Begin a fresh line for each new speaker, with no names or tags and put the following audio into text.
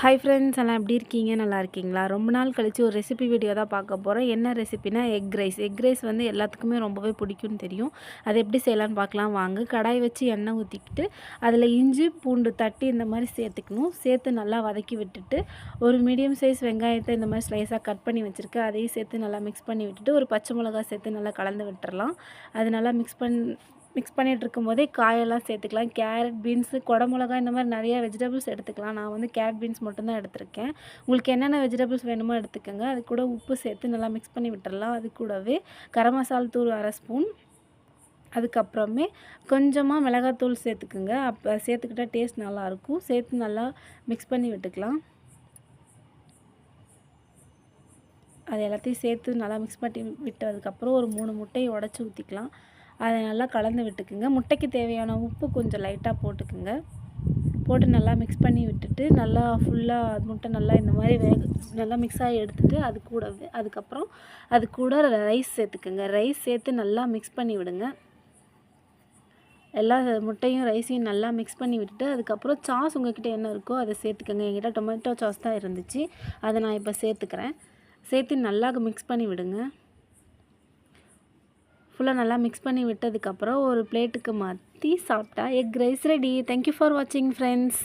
Hi friends, எல்லாம் எப்படி இருக்கீங்க? நல்லா இருக்கீங்களா? ரொம்ப நாள் கழித்து ஒரு ரெசிபி வீடியோ தான் பார்க்க போகிறோம். என்ன ரெசிபினா எக் ரைஸ் வந்து எல்லாத்துக்குமே ரொம்பவே பிடிக்கும்னு தெரியும். அதை எப்படி செய்யலான்னு பார்க்கலாம் வாங்க. கடாய் வச்சு எண்ணெய் ஊற்றிக்கிட்டு அதில் இஞ்சி பூண்டு தட்டி இந்த மாதிரி சேர்த்துக்கணும். சேர்த்து நல்லா வதக்கி விட்டுட்டு ஒரு மீடியம் சைஸ் வெங்காயத்தை இந்த மாதிரி ஸ்லைஸாக கட் பண்ணி வச்சுருக்கேன். அதையும் சேர்த்து நல்லா மிக்ஸ் பண்ணி விட்டுட்டு ஒரு பச்சை மிளகா சேர்த்து நல்லா கலந்து விட்டுறலாம். அது நல்லா மிக்ஸ் பண்ணிகிட்டு இருக்கும்போதே காயெல்லாம் சேர்த்துக்கலாம். கேரட், பீன்ஸு, குடமிளகா இந்த மாதிரி நிறையா வெஜிடபிள்ஸ் எடுத்துக்கலாம். நான் வந்து கேரட், பீன்ஸ் மட்டும்தான் எடுத்திருக்கேன். உங்களுக்கு என்னென்ன வெஜிடபிள்ஸ் வேணுமோ எடுத்துக்கோங்க. அது கூட உப்பு சேர்த்து நல்லா மிக்ஸ் பண்ணி விட்டுறலாம். அது கூடவே கரம் மசாலா தூள் 1/2 ஸ்பூன், அதுக்கப்புறமே கொஞ்சமாக மிளகாத்தூள் சேர்த்துக்குங்க. அப்போ சேர்த்துக்கிட்டால் டேஸ்ட் நல்லாயிருக்கும். சேர்த்து நல்லா மிக்ஸ் பண்ணி விட்டுக்கலாம். அது எல்லாத்தையும் சேர்த்து நல்லா மிக்ஸ் பண்ணி விட்டதுக்கப்புறம் ஒரு 3 முட்டையை உடச்சி ஊற்றிக்கலாம். அதை நல்லா கலந்து விட்டுக்குங்க. முட்டைக்கு தேவையான உப்பு கொஞ்சம் லைட்டாக போட்டுக்குங்க. போட்டு நல்லா மிக்ஸ் பண்ணி விட்டுட்டு நல்லா ஃபுல்லாக முட்டை நல்லா இந்த மாதிரி நல்லா மிக்ஸ் ஆகி எடுத்துகிட்டு அதுக்கப்புறம் அது கூட ரைஸ் சேர்த்துக்குங்க. ரைஸ் சேர்த்து நல்லா மிக்ஸ் பண்ணி விடுங்க. எல்லா முட்டையும் ரைஸையும் நல்லா மிக்ஸ் பண்ணி விட்டுட்டு அதுக்கப்புறம் சாஸ் உங்கள்கிட்ட என்ன இருக்கோ அதை சேர்த்துக்கோங்க. என்கிட்ட டொமேட்டோ சாஸ் தான் இருந்துச்சு, அதை நான் இப்போ சேர்த்துக்கிறேன். சேர்த்து நல்லா மிக்ஸ் பண்ணி விடுங்க. ஃபுல்லாக நல்லா மிக்ஸ் பண்ணி விட்டதுக்கப்புறம் ஒரு பிளேட்டுக்கு மாற்றி சாப்பிட்டா egg rice ready. Thank you for வாட்சிங் ஃப்ரெண்ட்ஸ்.